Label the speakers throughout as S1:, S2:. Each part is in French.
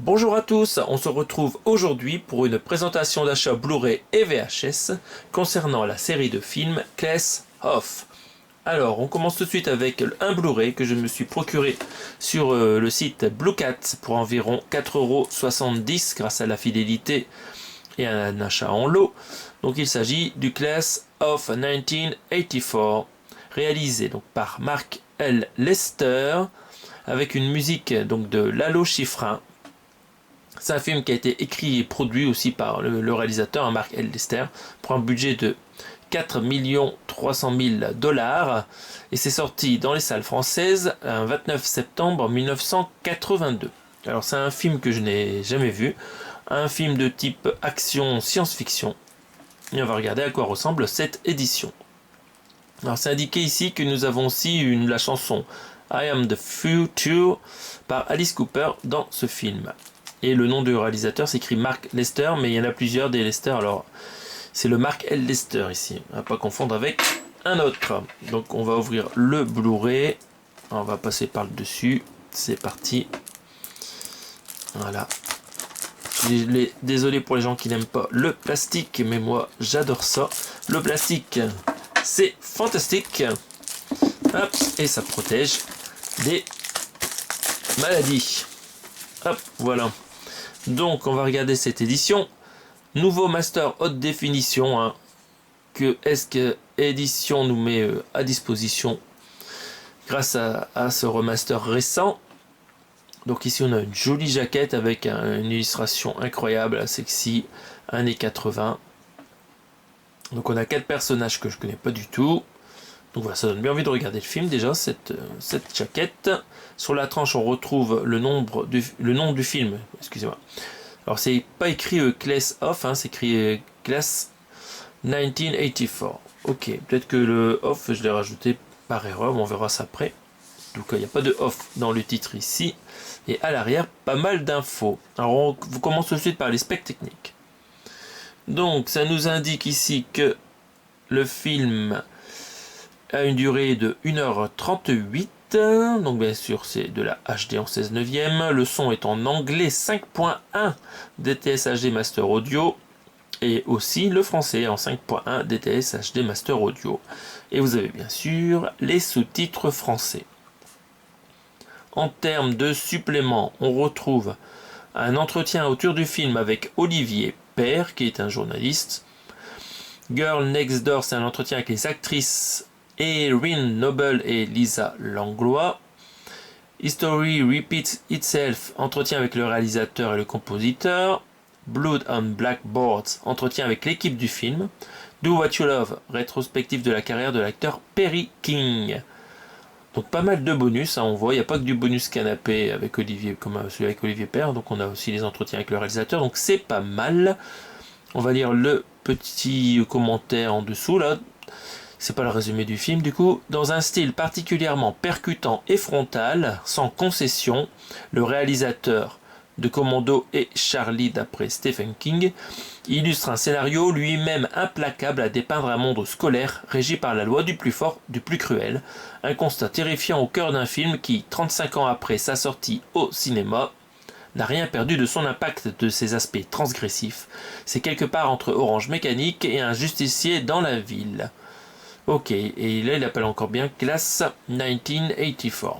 S1: Bonjour à tous, on se retrouve aujourd'hui pour une présentation d'achat Blu-ray et VHS concernant la série de films Class Off. Alors, on commence tout de suite avec un Blu-ray que je me suis procuré sur le site Blue Cat pour environ 4,70 € grâce à la fidélité et à un achat en lot. Donc il s'agit du Class of 1984, réalisé donc par Mark L. Lester avec une musique donc de Lalo Schifrin. C'est un film qui a été écrit et produit aussi par le réalisateur, Mark L. Lester, pour un budget de 4 300 000 $ et c'est sorti dans les salles françaises un 29 septembre 1982. Alors c'est un film que je n'ai jamais vu, un film de type action science-fiction. Et on va regarder à quoi ressemble cette édition. Alors c'est indiqué ici que nous avons aussi la chanson I Am the Future par Alice Cooper dans ce film. Et le nom du réalisateur s'écrit Mark Lester, mais il y en a plusieurs des Lester, alors c'est le Mark L. Lester ici, à pas confondre avec un autre. Donc on va ouvrir le Blu-ray, on va passer par le dessus, c'est parti. Voilà. Désolé pour les gens qui n'aiment pas le plastique, mais moi j'adore ça. Le plastique, c'est fantastique. Hop, et ça protège des maladies. Hop, voilà. Donc on va regarder cette édition. Nouveau master haute définition. Hein. Que est-ce que édition nous met à disposition grâce à ce remaster récent. Donc ici on a une jolie jaquette avec une illustration incroyable, sexy, années 80. Donc on a 4 personnages que je connais pas du tout. Donc voilà, ça donne bien envie de regarder le film déjà, cette jaquette. Sur la tranche, on retrouve le nom du film. Excusez-moi. Alors c'est pas écrit Class Off, hein, c'est écrit Class 1984. Ok, peut-être que le off, je l'ai rajouté par erreur, mais on verra ça après. Donc il n'y a pas de off dans le titre ici. Et à l'arrière, pas mal d'infos. Alors on commence tout de suite par les specs techniques. Donc ça nous indique ici que le film a une durée de 1h38. Donc bien sûr c'est de la HD en 16 neuvième. Le son est en anglais 5.1 DTS HD Master Audio. Et aussi le français en 5.1 DTS HD Master Audio. Et vous avez bien sûr les sous-titres français. En termes de suppléments, on retrouve un entretien autour du film avec Olivier Père, qui est un journaliste. Girl Next Door, c'est un entretien avec les actrices Erin Noble et Lisa Langlois. History Repeats Itself, entretien avec le réalisateur et le compositeur. Blood on Blackboards, entretien avec l'équipe du film. Do What You Love, rétrospective de la carrière de l'acteur Perry King. Donc pas mal de bonus, hein, on voit, il n'y a pas que du bonus canapé avec Olivier, comme celui avec Olivier Père, donc on a aussi les entretiens avec le réalisateur, donc c'est pas mal. On va lire le petit commentaire en dessous, là. C'est pas le résumé du film du coup. Dans un style particulièrement percutant et frontal, sans concession, le réalisateur de Commando et Charlie d'après Stephen King illustre un scénario lui-même implacable à dépeindre un monde scolaire régi par la loi du plus fort, du plus cruel. Un constat terrifiant au cœur d'un film qui, 35 ans après sa sortie au cinéma, n'a rien perdu de son impact, de ses aspects transgressifs. C'est quelque part entre Orange Mécanique et un justicier dans la ville. Ok, et là il appelle encore bien Class 1984.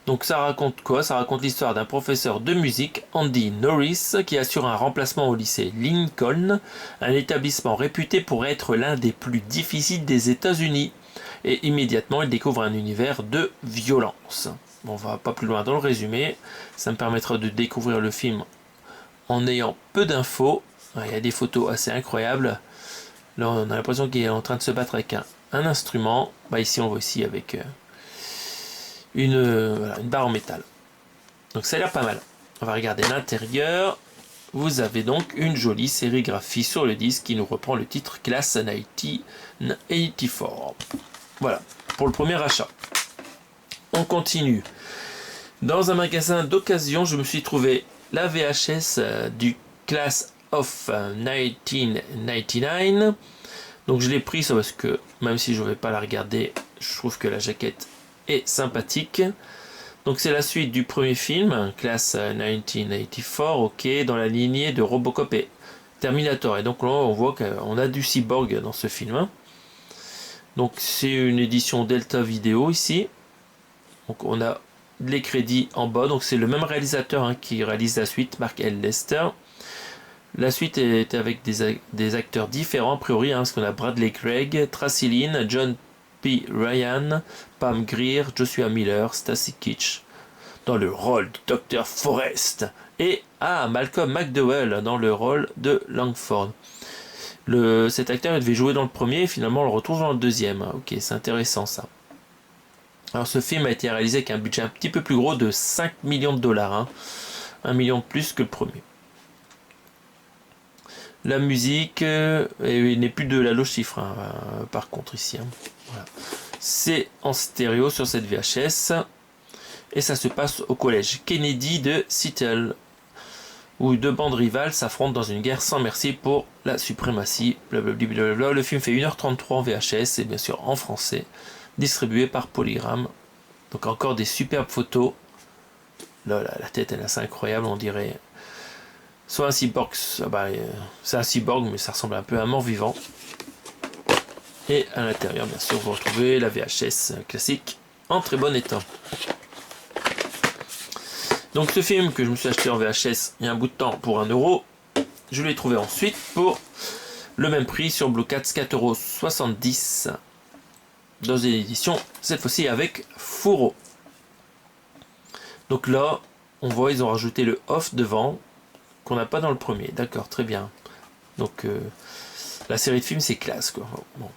S1: Donc ça raconte quoi? Ça raconte l'histoire d'un professeur de musique, Andy Norris, qui assure un remplacement au lycée Lincoln, un établissement réputé pour être l'un des plus difficiles des États-Unis. Et immédiatement il découvre un univers de violence. Bon, on va pas plus loin dans le résumé, ça me permettra de découvrir le film en ayant peu d'infos. Il y a des photos assez incroyables. Là on a l'impression qu'il est en train de se battre avec un instrument. Ici on voit ici avec une barre en métal. Donc ça a l'air pas mal. On va regarder l'intérieur. Vous avez donc une jolie sérigraphie sur le disque qui nous reprend le titre Class 1984. Voilà, pour le premier achat. On continue. Dans un magasin d'occasion, je me suis trouvé la VHS du Class of 1999. Donc je l'ai pris ça parce que même si je ne vais pas la regarder, je trouve que la jaquette est sympathique. Donc c'est la suite du premier film, Class 1984, ok, dans la lignée de Robocop et Terminator. Et donc là on voit qu'on a du cyborg dans ce film. Hein. Donc c'est une édition Delta Vidéo ici. Donc on a les crédits en bas. Donc c'est le même réalisateur hein, qui réalise la suite, Mark L. Lester. La suite est avec des acteurs différents a priori, hein, parce qu'on a Bradley Craig, Tracy Lynn, John P. Ryan, Pam Grier, Joshua Miller, Stacy Keach dans le rôle de Dr. Forrest et Malcolm McDowell dans le rôle de Langford. Cet acteur il devait jouer dans le premier et finalement on le retrouve dans le deuxième. Ok, c'est intéressant ça. Alors ce film a été réalisé avec un budget un petit peu plus gros de 5 millions de dollars. Hein. 1 million de plus que le premier. La musique n'est plus de la loge chiffre, hein, par contre ici. Hein. Voilà. C'est en stéréo sur cette VHS. Et ça se passe au collège Kennedy de Seattle, où deux bandes rivales s'affrontent dans une guerre sans merci pour la suprématie. Blablabla. Le film fait 1h33 en VHS et bien sûr en français, distribué par Polygram. Donc encore des superbes photos. Là, la tête elle est assez incroyable, on dirait. Soit un cyborg, c'est un cyborg mais ça ressemble un peu à un mort-vivant. Et à l'intérieur bien sûr vous retrouvez la VHS classique en très bon état. Donc ce film que je me suis acheté en VHS il y a un bout de temps pour 1 euro, je l'ai trouvé ensuite pour le même prix sur Blue Cats, 4,70 € dans une édition, cette fois-ci avec fourreau. Donc là, on voit ils ont rajouté le off devant, qu'on n'a pas dans le premier. D'accord, très bien. Donc la série de films c'est classe quoi. Bon.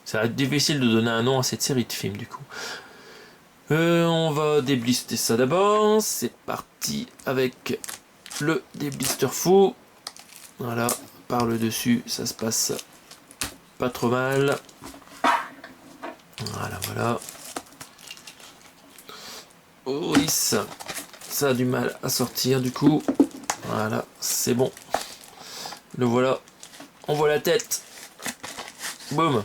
S1: Ça va être difficile de donner un nom à cette série de films du coup. On va déblister ça d'abord. C'est parti avec le déblister fou. Voilà, par le dessus, ça se passe pas trop mal. Voilà, voilà. Oh, oui, ça a du mal à sortir du coup. Voilà, c'est bon. Le voilà. On voit la tête. Boum.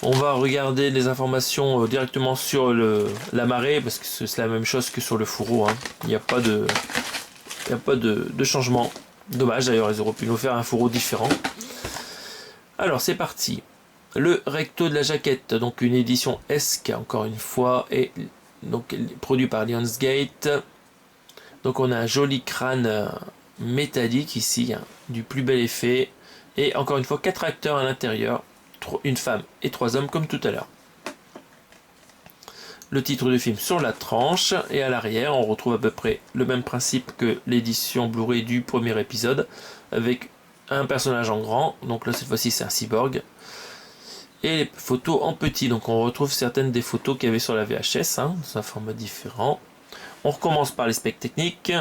S1: On va regarder les informations directement sur la marée parce que c'est la même chose que sur le fourreau. Hein. Il n'y a pas de changement. Dommage d'ailleurs, ils auraient pu nous faire un fourreau différent. Alors c'est parti. Le recto de la jaquette, donc une édition ESC encore une fois, et donc produit par Lionsgate. Donc on a un joli crâne métallique ici, hein, du plus bel effet. Et encore une fois, 4 acteurs à l'intérieur. Une femme et 3 hommes comme tout à l'heure. Le titre du film sur la tranche et à l'arrière on retrouve à peu près le même principe que l'édition Blu-ray du premier épisode avec un personnage en grand, donc là cette fois-ci c'est un cyborg, et les photos en petit, donc on retrouve certaines des photos qu'il y avait sur la VHS, hein, dans un format différent. On recommence par les specs techniques.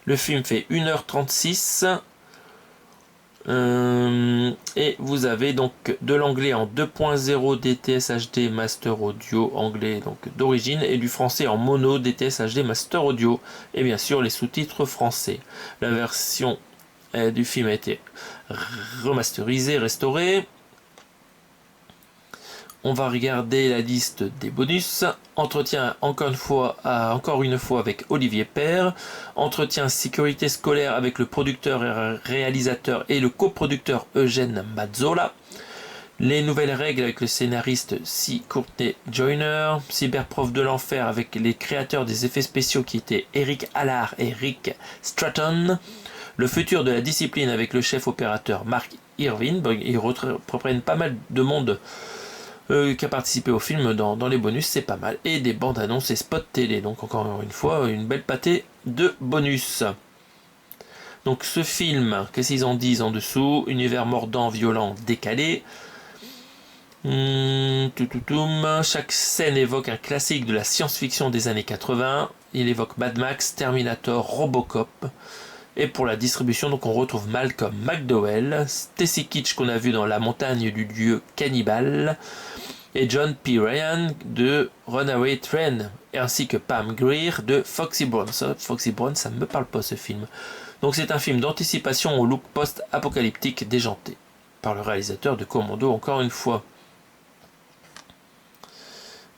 S1: Le film fait 1h36. Et vous avez donc de l'anglais en 2.0 DTS HD Master Audio anglais donc d'origine et du français en mono DTS HD Master Audio et bien sûr les sous-titres français. La version du film a été remasterisée, restaurée. On va regarder la liste des bonus. Entretien encore une fois avec Olivier Père. Entretien sécurité scolaire avec le producteur et réalisateur et le coproducteur Eugène Mazzola. Les nouvelles règles avec le scénariste C. Courtney Joyner. Cyberprof de l'enfer avec les créateurs des effets spéciaux qui étaient Eric Allard et Rick Stratton. Le futur de la discipline avec le chef opérateur Mark Irvine. Ils reprennent pas mal de monde qui a participé au film dans les bonus, c'est pas mal. Et des bandes annonces et spots télé. Donc encore une fois, une belle pâtée de bonus. Donc ce film, qu'est-ce qu'ils en disent en dessous? Univers mordant, violent, décalé. Chaque scène évoque un classique de la science-fiction des années 80. Il évoque Mad Max, Terminator, Robocop. Et pour la distribution, donc on retrouve Malcolm McDowell, Stacy Keach qu'on a vu dans La montagne du dieu cannibale, et John P. Ryan de Runaway Train, ainsi que Pam Grier de Foxy Brown. Foxy Brown, ça ne me parle pas ce film. Donc c'est un film d'anticipation au look post-apocalyptique déjanté, par le réalisateur de Commando encore une fois.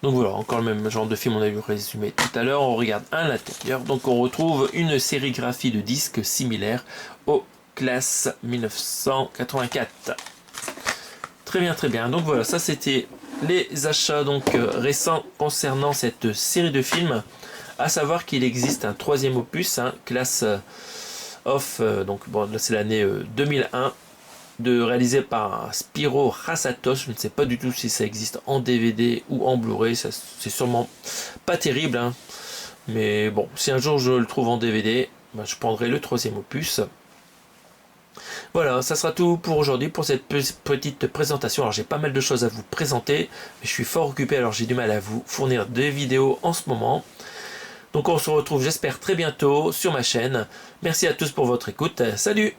S1: Donc voilà, encore le même genre de film, on a vu résumé tout à l'heure. On regarde à l'intérieur. Donc on retrouve une sérigraphie de disques similaire aux classes 1984. Très bien, très bien. Donc voilà, ça c'était les achats donc récents concernant cette série de films. À savoir qu'il existe un troisième opus, hein, classe of, donc bon, là c'est l'année 2001, réalisé par Spyro Rassatos. Je ne sais pas du tout si ça existe en DVD ou en Blu-ray, c'est sûrement pas terrible, hein. Mais bon, si un jour je le trouve en DVD, ben, je prendrai le troisième opus. Voilà, ça sera tout pour aujourd'hui, pour cette petite présentation. Alors j'ai pas mal de choses à vous présenter, mais je suis fort occupé, alors j'ai du mal à vous fournir des vidéos en ce moment. Donc on se retrouve, j'espère, très bientôt sur ma chaîne. Merci à tous pour votre écoute. Salut!